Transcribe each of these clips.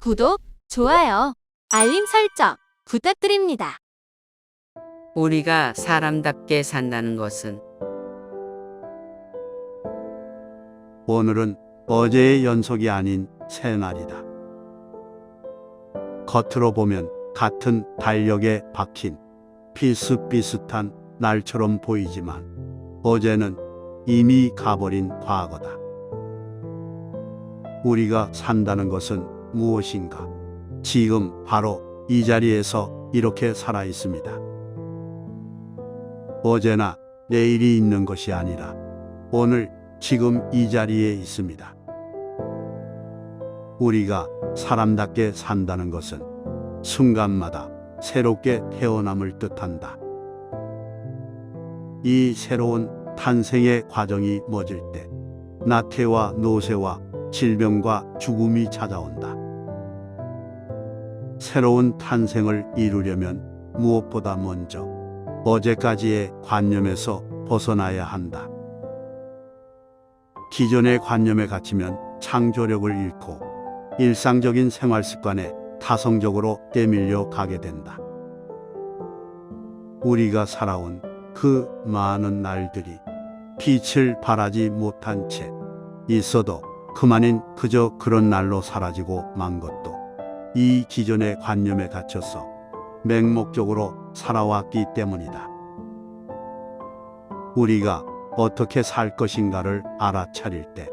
구독, 좋아요, 알림 설정 부탁드립니다. 우리가 사람답게 산다는 것은 오늘은 어제의 연속이 아닌 새날이다. 겉으로 보면 같은 달력에 박힌 비슷비슷한 날처럼 보이지만 어제는 이미 가버린 과거다. 우리가 산다는 것은 무엇인가? 지금 바로 이 자리에서 이렇게 살아 있습니다. 어제나 내일이 있는 것이 아니라 오늘 지금 이 자리에 있습니다. 우리가 사람답게 산다는 것은 순간마다 새롭게 태어남을 뜻한다. 이 새로운 탄생의 과정이 멎을 때 나태와 노쇠와 질병과 죽음이 찾아온다. 새로운 탄생을 이루려면 무엇보다 먼저 어제까지의 관념에서 벗어나야 한다. 기존의 관념에 갇히면 창조력을 잃고 일상적인 생활 습관에 타성적으로 때밀려 가게 된다. 우리가 살아온 그 많은 날들이 빛을 발하지 못한 채 있어도 그만인 그저 그런 날로 사라지고 만 것도 이 기존의 관념에 갇혀서 맹목적으로 살아왔기 때문이다. 우리가 어떻게 살 것인가를 알아차릴 때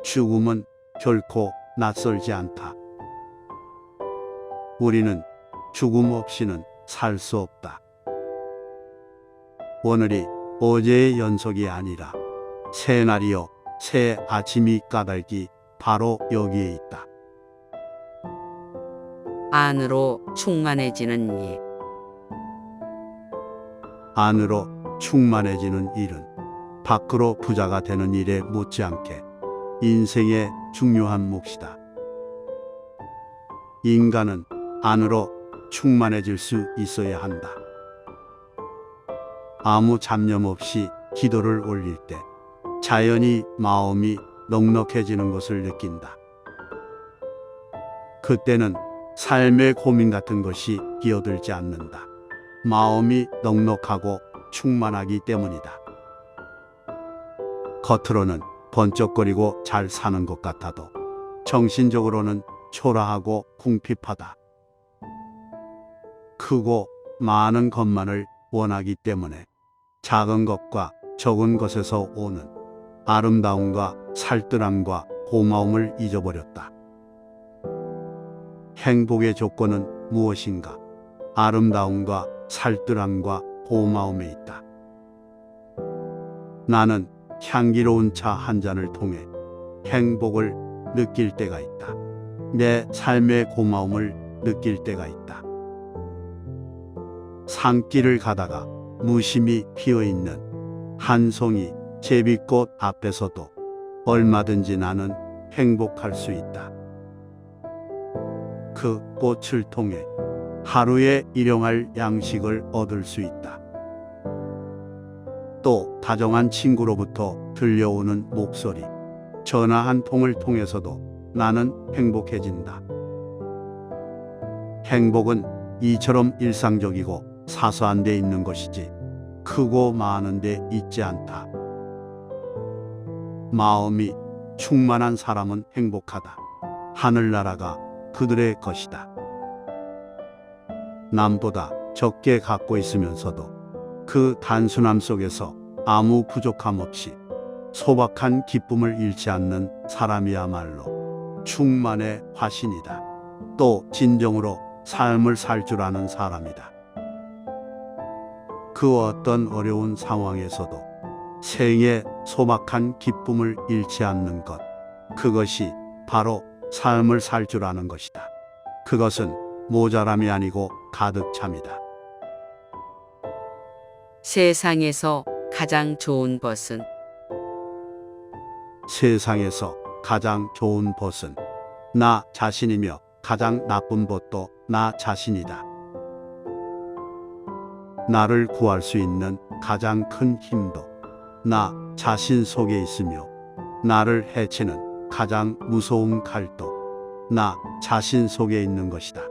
죽음은 결코 낯설지 않다. 우리는 죽음 없이는 살 수 없다. 오늘이 어제의 연속이 아니라 새 날이요 새 아침이 까닭이 바로 여기에 있다. 안으로 충만해지는 일. 안으로 충만해지는 일은 밖으로 부자가 되는 일에 못지않게 인생의 중요한 몫이다. 인간은 안으로 충만해질 수 있어야 한다. 아무 잡념 없이 기도를 올릴 때 자연히 마음이 넉넉해지는 것을 느낀다. 그때는 삶의 고민 같은 것이 끼어들지 않는다. 마음이 넉넉하고 충만하기 때문이다. 겉으로는 번쩍거리고 잘 사는 것 같아도 정신적으로는 초라하고 궁핍하다. 크고 많은 것만을 원하기 때문에 작은 것과 적은 것에서 오는 아름다움과 살뜰함과 고마움을 잊어버렸다. 행복의 조건은 무엇인가? 아름다움과 살뜰함과 고마움에 있다. 나는 향기로운 차 한 잔을 통해 행복을 느낄 때가 있다. 내 삶의 고마움을 느낄 때가 있다. 산길을 가다가 무심히 피어있는 한 송이 제비꽃 앞에서도 얼마든지 나는 행복할 수 있다. 그 꽃을 통해 하루에 일용할 양식을 얻을 수 있다. 또 다정한 친구로부터 들려오는 목소리, 전화 한 통을 통해서도 나는 행복해진다. 행복은 이처럼 일상적이고 사소한 데 있는 것이지 크고 많은 데 있지 않다. 마음이 충만한 사람은 행복하다. 하늘나라가 그들의 것이다. 남보다 적게 갖고 있으면서도 그 단순함 속에서 아무 부족함 없이 소박한 기쁨을 잃지 않는 사람이야말로 충만의 화신이다. 또 진정으로 삶을 살 줄 아는 사람이다. 그 어떤 어려운 상황에서도 생의 소박한 기쁨을 잃지 않는 것, 그것이 바로 삶을 살 줄 아는 것이다. 그것은 모자람이 아니고 가득 참이다. 세상에서 가장 좋은 것은 세상에서 가장 좋은 벗은 나 자신이며 가장 나쁜 벗도 나 자신이다. 나를 구할 수 있는 가장 큰 힘도 나 자신 속에 있으며 나를 해치는 가장 무서운 칼도 나 자신 속에 있는 것이다.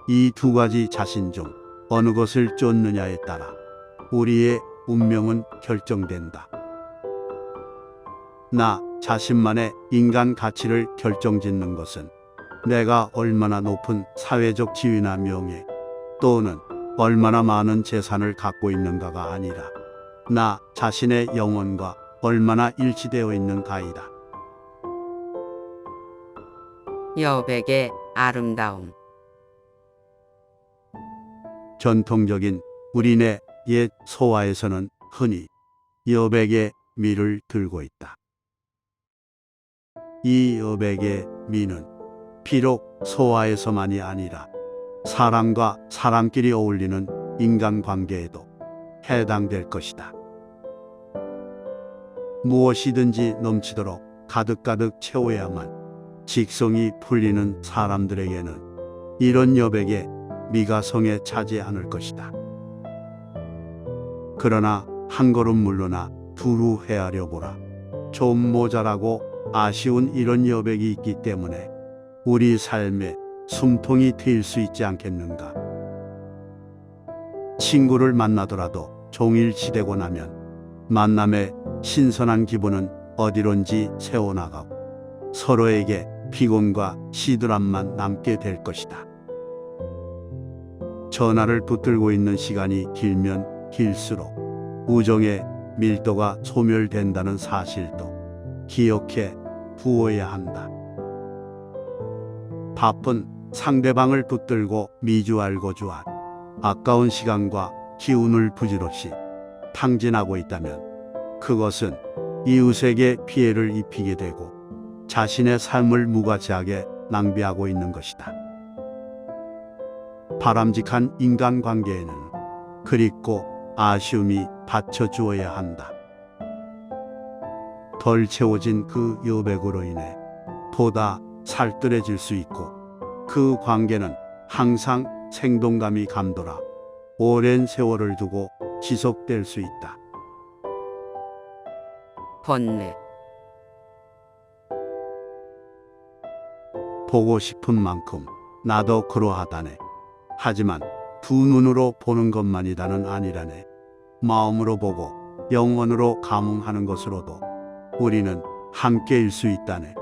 이 두 가지 자신 중 어느 것을 쫓느냐에 따라 우리의 운명은 결정된다. 나 자신만의 인간 가치를 결정짓는 것은 내가 얼마나 높은 사회적 지위나 명예 또는 얼마나 많은 재산을 갖고 있는가가 아니라 나 자신의 영혼과 얼마나 일치되어 있는가이다. 여백의 아름다움. 전통적인 우리네 옛 소화에서는 흔히 여백의 미를 들고 있다. 이 여백의 미는 비록 소화에서만이 아니라 사람과 사람끼리 어울리는 인간관계에도 해당될 것이다. 무엇이든지 넘치도록 가득가득 채워야만 직성이 풀리는 사람들에게는 이런 여백의 미가 성에 차지 않을 것이다. 그러나 한 걸음 물러나 두루 헤아려 보라. 좀 모자라고 아쉬운 이런 여백이 있기 때문에 우리 삶에 숨통이 트일 수 있지 않겠는가. 친구를 만나더라도 종일 지내고 나면 만남의 신선한 기분은 어디론지 새어나가고 서로에게 피곤과 시들함만 남게 될 것이다. 전화를 붙들고 있는 시간이 길면 길수록 우정의 밀도가 소멸된다는 사실도 기억해 두어야 한다. 바쁜 상대방을 붙들고 미주알고주한 아까운 시간과 기운을 부질없이 탕진하고 있다면 그것은 이웃에게 피해를 입히게 되고 자신의 삶을 무가치하게 낭비하고 있는 것이다. 바람직한 인간관계에는 그립고 아쉬움이 받쳐주어야 한다. 덜 채워진 그 여백으로 인해 보다 살뜰해질 수 있고 그 관계는 항상 생동감이 감돌아 오랜 세월을 두고 지속될 수 있다. 번뇌. 보고 싶은 만큼 나도 그러하다네. 하지만 두 눈으로 보는 것만이다는 아니라네. 마음으로 보고 영혼으로 감흥하는 것으로도 우리는 함께일 수 있다네.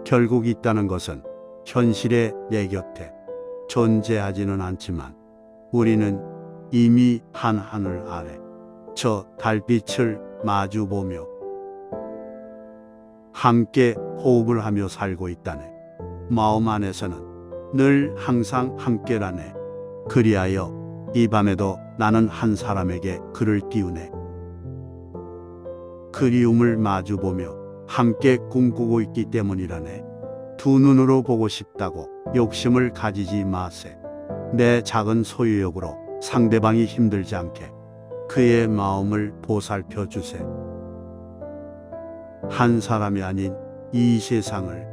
결국 있다는 것은 현실의 내 곁에 존재하지는 않지만 우리는 이미 한 하늘 아래 저 달빛을 마주보며 함께 호흡을 하며 살고 있다네. 마음 안에서는 늘 항상 함께라네. 그리하여 이 밤에도 나는 한 사람에게 글을 띄우네. 그리움을 마주보며 함께 꿈꾸고 있기 때문이라네. 두 눈으로 보고 싶다고 욕심을 가지지 마세. 내 작은 소유욕으로 상대방이 힘들지 않게 그의 마음을 보살펴 주세. 한 사람이 아닌 이 세상을,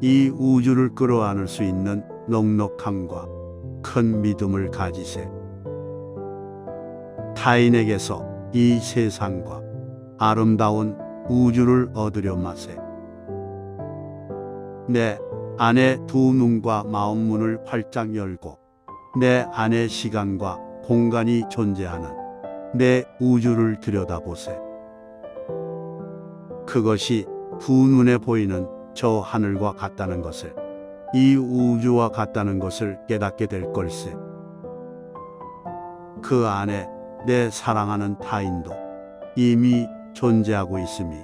이 우주를 끌어안을 수 있는 넉넉함과 큰 믿음을 가지세. 타인에게서 이 세상과 아름다운 우주를 얻으려 마세. 내 안의 두 눈과 마음 문을 활짝 열고 내 안의 시간과 공간이 존재하는 내 우주를 들여다보세. 그것이 두 눈에 보이는 저 하늘과 같다는 것을, 이 우주와 같다는 것을 깨닫게 될 걸세. 그 안에 내 사랑하는 타인도 이미 존재하고 있으니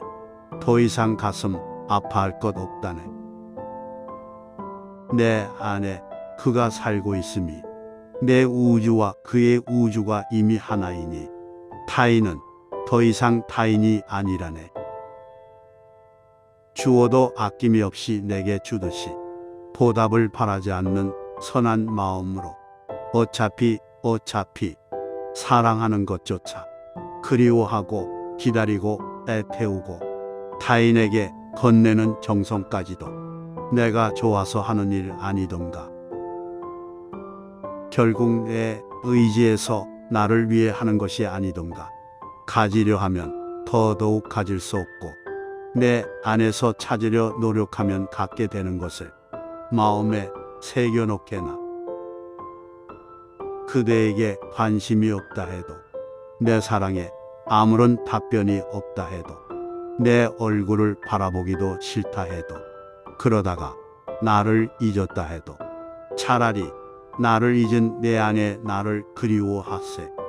더 이상 가슴 아파할 것 없다네. 내 안에 그가 살고 있으니 내 우주와 그의 우주가 이미 하나이니 타인은 더 이상 타인이 아니라네. 주어도 아낌이 없이 내게 주듯이 보답을 바라지 않는 선한 마음으로 어차피 사랑하는 것조차 그리워하고 기다리고 애태우고 타인에게 건네는 정성까지도 내가 좋아서 하는 일 아니던가. 결국 내 의지에서 나를 위해 하는 것이 아니던가. 가지려 하면 더더욱 가질 수 없고 내 안에서 찾으려 노력하면 갖게 되는 것을 마음에 새겨놓게나. 그대에게 관심이 없다 해도, 내 사랑에 아무런 답변이 없다 해도, 내 얼굴을 바라보기도 싫다 해도, 그러다가 나를 잊었다 해도 차라리 나를 잊은 내 안에 나를 그리워하세.